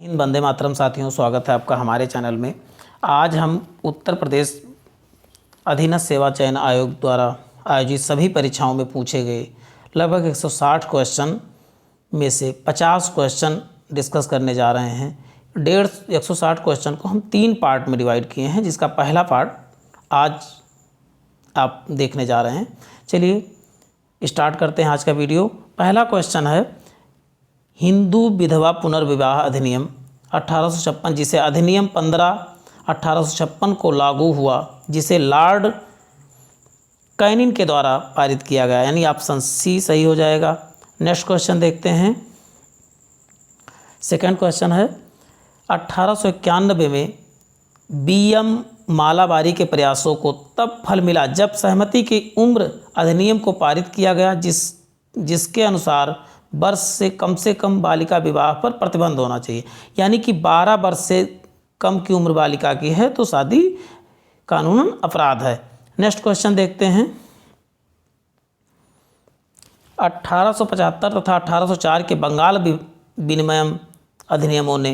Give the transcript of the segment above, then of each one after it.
इन वंदे मातरम साथियों, स्वागत है आपका हमारे चैनल में। आज हम उत्तर प्रदेश अधीनस्थ सेवा चयन आयोग द्वारा आयोजित सभी परीक्षाओं में पूछे गए लगभग 160 क्वेश्चन में से 50 क्वेश्चन डिस्कस करने जा रहे हैं। 160 क्वेश्चन को हम 3 पार्ट में डिवाइड किए हैं, जिसका पहला पार्ट आज आप देखने जा रहे हैं। चलिए स्टार्ट करते हैं आज का वीडियो। पहला क्वेश्चन है, हिंदू विधवा पुनर्विवाह अधिनियम 1856, जिसे अधिनियम 15/1856 को लागू हुआ, जिसे लॉर्ड कैनिंग के द्वारा पारित किया गया, यानी ऑप्शन सी सही हो जाएगा। नेक्स्ट क्वेश्चन देखते हैं। सेकंड क्वेश्चन है, 1891 में बीएम मालाबारी के प्रयासों को तब फल मिला जब सहमति की उम्र अधिनियम को पारित किया गया, जिसके अनुसार वर्ष से कम बालिका विवाह पर प्रतिबंध होना चाहिए। यानी कि 12 वर्ष से कम की उम्र बालिका की है तो शादी कानूनन अपराध है। नेक्स्ट क्वेश्चन देखते हैं। 1875 तथा 1804 के बंगाल विनिमय अधिनियमों ने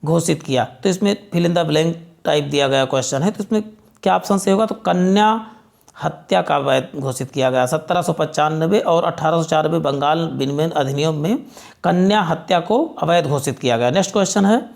घोषित किया, तो इसमें fill in the blank type दिया गया क्वेश्चन है, तो इसमें क्या ऑप्शन से होगा? तो कन्या हत्या का अवैध घोषित किया गया। 1795 और 1804 में बंगाल विनिमय अधिनियम में कन्या हत्या को अवैध घोषित किया गया। नेक्स्ट क्वेश्चन है,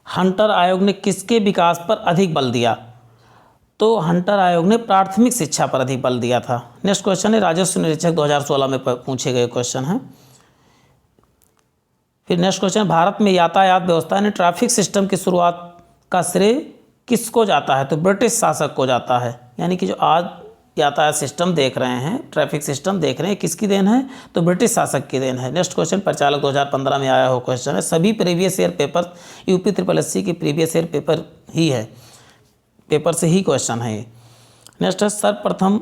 हंटर आयोग ने किसके विकास पर अधिक बल दिया? तो हंटर आयोग ने प्राथमिक शिक्षा पर अधिक बल दिया था। नेक्स्ट क्वेश्चन है, राजस्व निरीक्षक 2016 में पूछे गए क्वेश्चन हैं। फिर नेक्स्ट क्वेश्चन, भारत में यातायात व्यवस्था यानी ट्रैफिक सिस्टम की शुरुआत का श्रेय किसको जाता है? तो ब्रिटिश शासक को जाता है। यानी कि जो आज यातायात सिस्टम देख रहे हैं, ट्रैफिक सिस्टम देख रहे हैं, किसकी देन है? तो ब्रिटिश शासक की देन है। नेक्स्ट क्वेश्चन, परिचालक 2015 में आया हुआ क्वेश्चन है। सभी previous year paper UP SSSC की प्रीवियस ईयर पेपर ही है, पेपर से ही क्वेश्चन है ये। नेक्स्ट है, सर्वप्रथम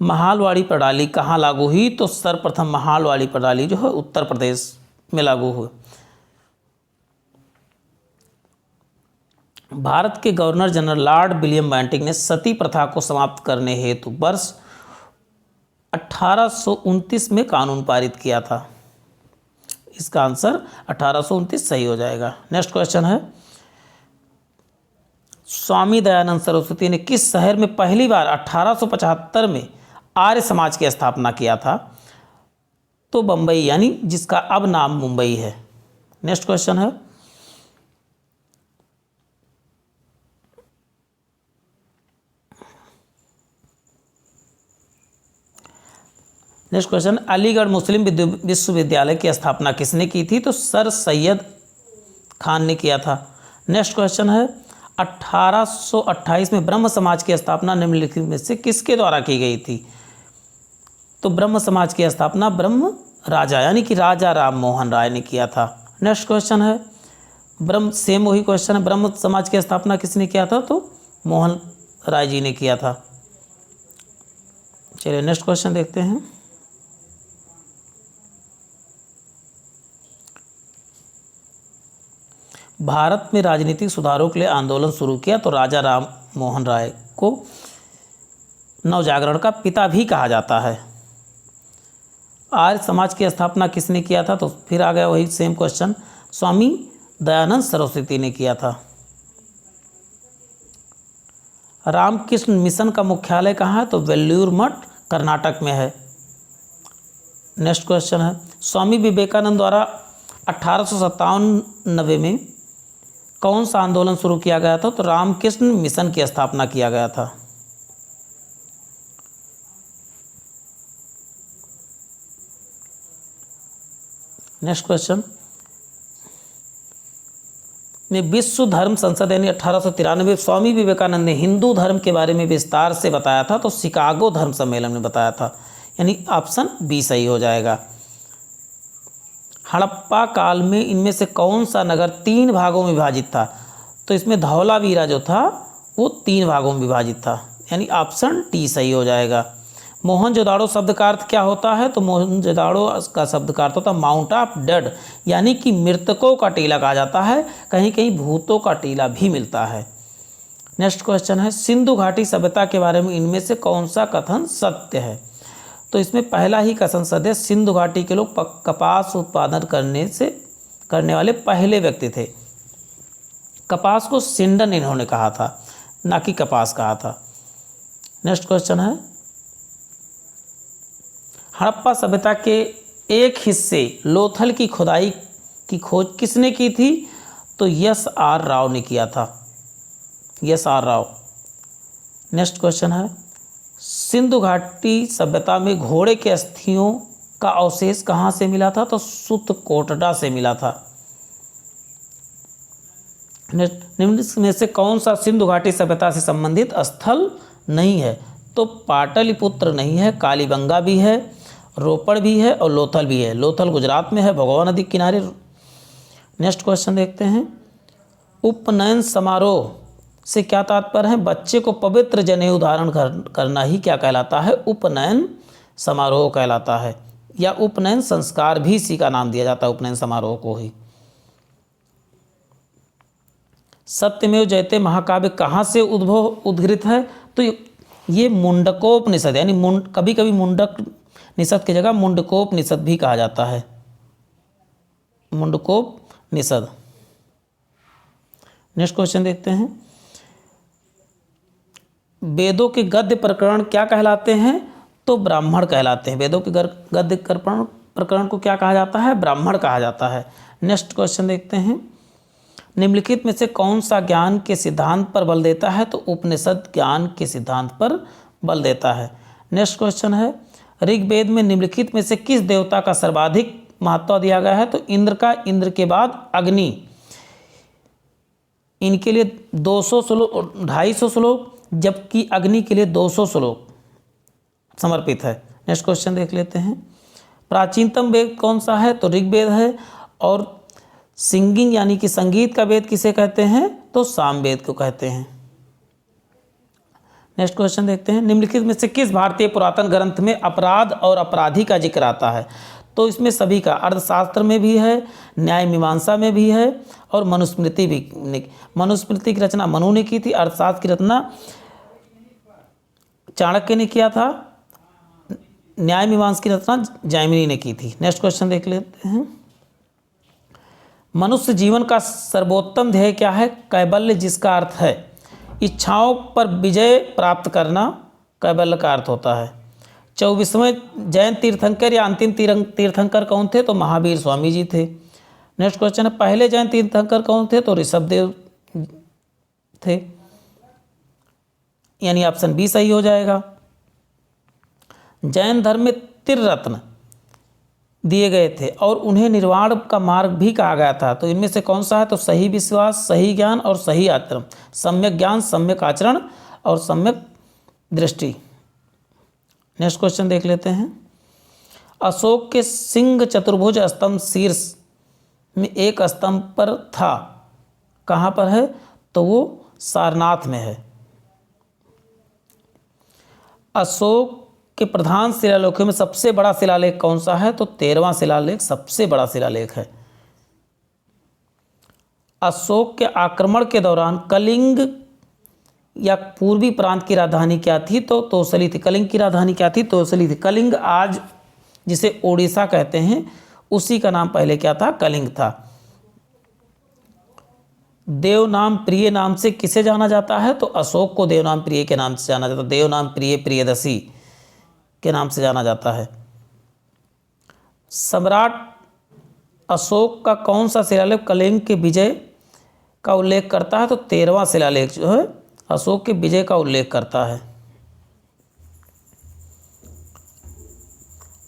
महालवाड़ी प्रणाली कहाँ लागू हुई? तो सर्वप्रथम महालवाड़ी प्रणाली जो है उत्तर प्रदेश में लागू हुई। भारत के governor general Lord William Bentinck ने सती प्रथा को समाप्त करने हेतु वर्ष 1829 में कानून पारित किया था। इसका आंसर 1829 सही हो जाएगा। नेक्स्ट क्वेश्चन है, स्वामी दयानंद सरस्वती ने किस शहर में पहली बार 1875 में आर्य समाज की स्थापना किया था? तो बम्बई, यानी जिसका अब नाम मुंबई है। नेक्स्ट क्वेश्चन है, नेक्स्ट क्वेश्चन, अलीगढ़ मुस्लिम विश्वविद्यालय की स्थापना किसने की थी? तो सर सैयद खान ने किया था। नेक्स्ट क्वेश्चन है, 1828 में ब्रह्म समाज की स्थापना निम्नलिखित में से किसके द्वारा की गई थी? तो ब्रह्म समाज की स्थापना ब्रह्म राजा यानी कि राजा राम मोहन राय ने किया था। नेक्स्ट क्वेश्चन है, सेम वही क्वेश्चन है, ब्रह्म समाज की स्थापना किसने किया था? तो मोहन राय जी ने किया था। चलिए नेक्स्ट क्वेश्चन देखते हैं। भारत में राजनीतिक सुधारों के लिए आंदोलन शुरू किया, तो राजा राम मोहन राय को नवजागरण का पिता भी कहा जाता है। आर्य समाज की स्थापना किसने किया था? तो फिर आ गया वही सेम क्वेश्चन, स्वामी दयानंद सरस्वती ने किया था। रामकृष्ण मिशन का मुख्यालय कहाँ है? तो वेल्लूर मठ कर्नाटक में है। नेक्स्ट क्वेश्चन है, स्वामी विवेकानंद द्वारा 1897 में कौन सा आंदोलन शुरू किया गया था? तो रामकृष्ण मिशन की स्थापना किया गया था। नेक्स्ट क्वेश्चन में विश्व धर्म संसद यानी 1893 स्वामी विवेकानंद ने हिंदू धर्म के बारे में विस्तार से बताया था, तो शिकागो धर्म सम्मेलन में बताया था, यानी ऑप्शन बी सही हो जाएगा। हड़प्पा काल में इनमें से कौन सा नगर 3 भागों में विभाजित था? तो इसमें धौलावीरा जो था वो 3 भागों में विभाजित था, यानी ऑप्शन डी सही हो जाएगा। मोहनजोदाड़ो शब्द का अर्थ क्या होता है? तो मोहनजोदाड़ो का शब्द का अर्थ होता है माउंट ऑफ डेड, यानी कि मृतकों का टीला कहा जाता है, कहीं कहीं भूतों का टीला भी मिलता है। नेक्स्ट क्वेश्चन है, सिंधु घाटी सभ्यता के बारे में इनमें से कौन सा कथन सत्य है? तो इसमें पहला ही का संसद सिंधु घाटी के लोग कपास उत्पादन करने वाले पहले व्यक्ति थे। कपास को सिंडन इन्होंने कहा था, ना कि कपास कहा था। नेक्स्ट क्वेश्चन है, हड़प्पा सभ्यता के एक हिस्से लोथल की खुदाई की खोज किसने की थी? तो एस आर राव ने किया था, S R Rao. Next question है, सिंधु घाटी सभ्यता में घोड़े के अस्थियों का अवशेष कहाँ से मिला था? तो सुतकोटडा से मिला था। निम्न में से कौन सा सिंधु घाटी सभ्यता से संबंधित स्थल नहीं है? तो पाटलिपुत्र नहीं है, कालीबंगा भी है, रोपड़ भी है और लोथल भी है। लोथल गुजरात में है, भगवा नदी के किनारे। नेक्स्ट क्वेश्चन देखते हैं, उपनयन समारोह से क्या तात्पर्य है? बच्चे को पवित्र जनेऊ धारण करना ही क्या कहलाता है? उपनयन समारोह कहलाता है, या उपनयन संस्कार भी इसी का नाम दिया जाता है, उपनयन समारोह को ही। सत्यमेव जयते महाकाव्य कहाँ से उद्घृत है? तो ये मुंडकोपनिषद, यानी कभी कभी मुंडक निषद की जगह मुंडकोपनिषद भी कहा जाता है, मुंडकोपनिषद। नेक्स्ट क्वेश्चन देखते हैं, वेदों के गद्य प्रकरण क्या कहलाते हैं? तो ब्राह्मण कहलाते हैं। वेदों के गद्य प्रकरण को क्या कहा जाता है? ब्राह्मण कहा जाता है। नेक्स्ट क्वेश्चन देखते हैं, निम्नलिखित में से कौन सा ज्ञान के सिद्धांत पर बल देता है? तो उपनिषद ज्ञान के सिद्धांत पर बल देता है। नेक्स्ट क्वेश्चन है, ऋग्वेद में निम्नलिखित में से किस देवता का सर्वाधिक महत्व दिया गया है? तो इंद्र का। इंद्र के बाद अग्नि, इनके लिए 200 श्लोक, 250 श्लोक, जबकि अग्नि के लिए 200 श्लोक समर्पित है। नेक्स्ट क्वेश्चन देख लेते हैं, प्राचीनतम वेद कौन सा है? तो ऋग्वेद है। और सिंगिंग यानी कि संगीत का वेद किसे कहते हैं? तो सामवेद को कहते हैं। नेक्स्ट क्वेश्चन देखते हैं, निम्नलिखित में से किस भारतीय पुरातन ग्रंथ में अपराध और अपराधी का जिक्र आता है? तो इसमें सभी का, अर्थशास्त्र में भी है, न्याय मीमांसा में भी है और मनुस्मृति भी। मनुस्मृति की रचना मनु ने की थी, अर्थशास्त्र की रचना चाणक्य ने किया था, न्याय मीमांसा की रचना जैमिनी ने की थी। नेक्स्ट क्वेश्चन देख लेते हैं, मनुष्य जीवन का सर्वोत्तम ध्येय क्या है? कैबल्य, जिसका अर्थ है इच्छाओं पर विजय प्राप्त करना, कैबल्य का अर्थ होता है। 24वें जैन तीर्थंकर या अंतिम तीर्थंकर कौन थे? तो महावीर स्वामी जी थे। नेक्स्ट क्वेश्चन है, पहले जैन तीर्थंकर कौन थे? तो ऋषभदेव थे, यानी ऑप्शन बी सही हो जाएगा। जैन धर्म में त्रिरत्न दिए गए थे और उन्हें निर्वाण का मार्ग भी कहा गया था, तो इनमें से कौन सा है? तो सही विश्वास, सही ज्ञान और सही आचरण। सम्यक ज्ञान, सम्यक आचरण और सम्यक दृष्टि। नेक्स्ट क्वेश्चन देख लेते हैं, अशोक के सिंह चतुर्भुज स्तंभ शीर्ष में एक स्तंभ पर था, कहाँ पर है? तो वो सारनाथ में है। अशोक के प्रधान शिलालेखों में सबसे बड़ा शिलालेख कौन सा है? तो 13वां शिलालेख सबसे बड़ा शिलालेख है। अशोक के आक्रमण के दौरान कलिंग या पूर्वी प्रांत की राजधानी क्या थी? तो तोसली थी। कलिंग की राजधानी क्या थी? तोसली थी। कलिंग आज जिसे ओडिशा कहते हैं, उसी का नाम पहले क्या था? कलिंग था। देवनाम प्रिय नाम से किसे जाना जाता है? तो अशोक को देवनाम प्रिय के नाम से जाना जाता है। देवनाम प्रिय, प्रियदर्शी के नाम से जाना जाता है। सम्राट अशोक का कौन सा शिलालेख कलिंग के विजय का उल्लेख करता है? तो 13वां शिलालेख जो है अशोक के विजय का उल्लेख करता है।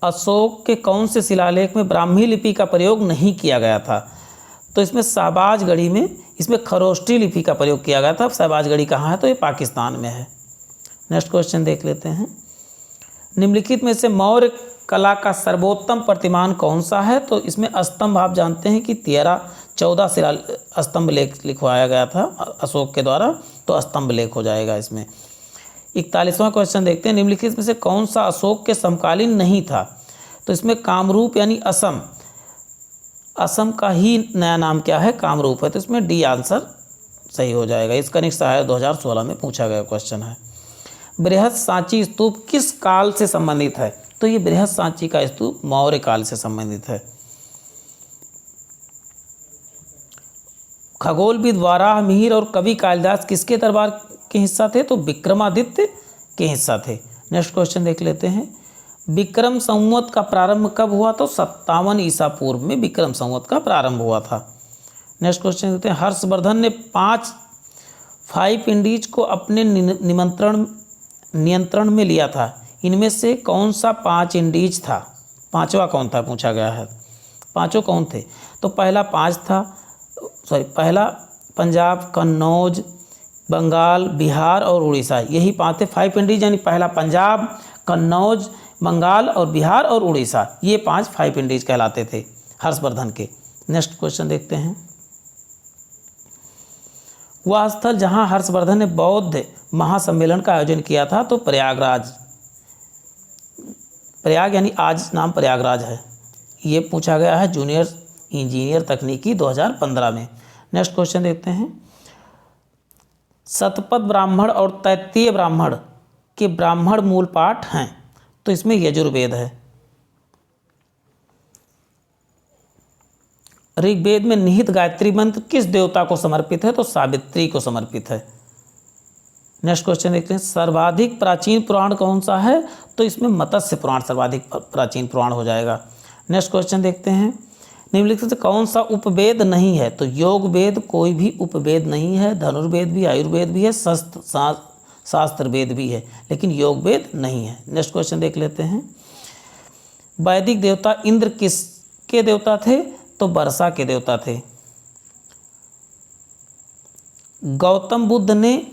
अशोक के कौन से शिलालेख में ब्राह्मी लिपि का प्रयोग नहीं किया गया था? तो इसमें शहबाजगढ़ी में, इसमें खरोष्टी लिपि का प्रयोग किया गया था। शहबाजगढ़ी कहाँ है? तो ये पाकिस्तान में है। नेक्स्ट क्वेश्चन देख लेते हैं, निम्नलिखित में से मौर्य कला का सर्वोत्तम प्रतिमान कौन सा है? तो इसमें स्तंभ आप जानते हैं कि 14 शिला स्तंभ लेख लिखवाया गया था अशोक के द्वारा, तो स्तंभ लेख हो जाएगा इसमें। 41वां क्वेश्चन देखते हैं, निम्नलिखित में से कौन सा अशोक के समकालीन नहीं था? तो इसमें कामरूप यानी असम, असम का ही नया नाम क्या है? कामरूप है। तो इसमें डी आंसर सही हो जाएगा। इसका नेक्स्ट आया 2016 में पूछा गया क्वेश्चन है। बृहत सांची स्तूप किस काल से संबंधित है? तो ये बृहद सांची का स्तूप मौर्य काल से संबंधित है। खगोलविद वाराह मिहिर और कवि कालिदास किसके दरबार के हिस्सा थे? तो विक्रमादित्य के हिस्सा थे। नेक्स्ट क्वेश्चन देख लेते हैं। विक्रम संवत का प्रारंभ कब हुआ? तो 57 ईसा पूर्व में विक्रम संवत का प्रारंभ हुआ था। नेक्स्ट क्वेश्चन देखते हैं। हर्षवर्धन ने 5 इंडीज को अपने नियंत्रण में लिया था। इनमें से कौन सा 5 इंडीज था? पांचवा कौन था पूछा गया है। पांचों कौन थे? तो पहला पंजाब, कन्नौज, बंगाल, बिहार और उड़ीसा, यही 5 थे। 5 इंडीज यानी पहला पंजाब, कन्नौज, बंगाल और बिहार और उड़ीसा, ये 5 इंडीज कहलाते थे हर्षवर्धन के। नेक्स्ट क्वेश्चन देखते हैं। वह स्थल जहां हर्षवर्धन ने बौद्ध महासम्मेलन का आयोजन किया था तो प्रयागराज, प्रयाग यानी आज नाम प्रयागराज है। ये पूछा गया है जूनियर इंजीनियर तकनीकी 2015 में। नेक्स्ट क्वेश्चन देखते हैं। शतपथ ब्राह्मण और तैत्तिरीय ब्राह्मण के ब्राह्मण मूल पाठ हैं, तो इसमें यजुर्वेद है। ऋग्वेद में निहित गायत्री मंत्र किस देवता को समर्पित है? तो सावित्री को समर्पित है। नेक्स्ट क्वेश्चन देखते हैं। सर्वाधिक प्राचीन पुराण कौन सा है? तो इसमें मत्स्य पुराण सर्वाधिक प्राचीन पुराण हो जाएगा। नेक्स्ट क्वेश्चन देखते हैं। निम्नलिखित से कौन सा उपवेद नहीं है? तो योग वेद कोई भी उपवेद नहीं है। धनुर्वेद भी, आयुर्वेद भी है, शास्त्र वेद भी है, लेकिन योग वेद नहीं है। नेक्स्ट क्वेश्चन देख लेते हैं। वैदिक देवता इंद्र किसके देवता थे? तो वर्षा के देवता थे। गौतम बुद्ध ने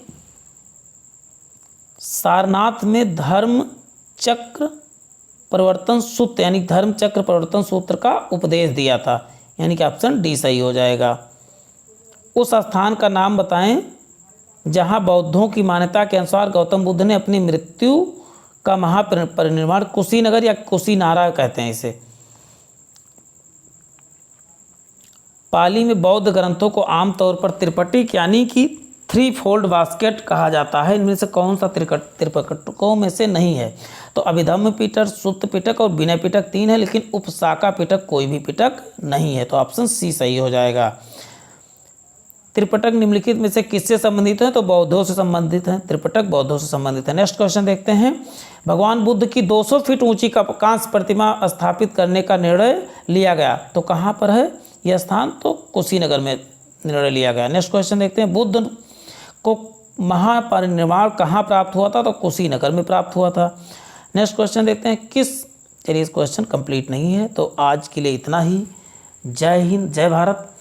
सारनाथ में धर्म चक्र प्रवर्तन सूत्र यानी धर्म चक्र प्रवर्तन सूत्र का उपदेश दिया था, यानी कि ऑप्शन डी सही हो जाएगा। उस स्थान का नाम बताएं जहां बौद्धों की मान्यता के अनुसार गौतम बुद्ध ने अपनी मृत्यु का महापरिनिर्वाण, कुशीनगर या कुशीनारा कहते हैं इसे। पाली में बौद्ध ग्रंथों को आमतौर पर त्रिपटिक यानी कि 3 फोल्ड बास्केट कहा जाता है। इनमें से कौन सा त्रिपटकों में से नहीं है? तो अभिधम्म पिटक, सुत्त पिटक और विनय पिटक 3 है, लेकिन उपशाखा पिटक कोई भी पिटक नहीं है, तो ऑप्शन सी सही हो जाएगा। त्रिपटक निम्नलिखित में से किससे संबंधित है? तो बौद्धों से संबंधित है। त्रिपटक बौद्धों से संबंधित है। नेक्स्ट क्वेश्चन देखते हैं। भगवान बुद्ध की 200 फीट ऊंची कांस्य प्रतिमा स्थापित करने का निर्णय लिया गया, तो कहाँ पर है यह स्थान? तो कुशीनगर में निर्णय लिया गया। नेक्स्ट क्वेश्चन देखते हैं। बुद्ध को महापरिनिर्वाण कहाँ प्राप्त हुआ था? तो कुशीनगर में प्राप्त हुआ था। नेक्स्ट क्वेश्चन देखते हैं। चलिए इस क्वेश्चन कंप्लीट नहीं है, तो आज के लिए इतना ही। जय हिंद, जय भारत।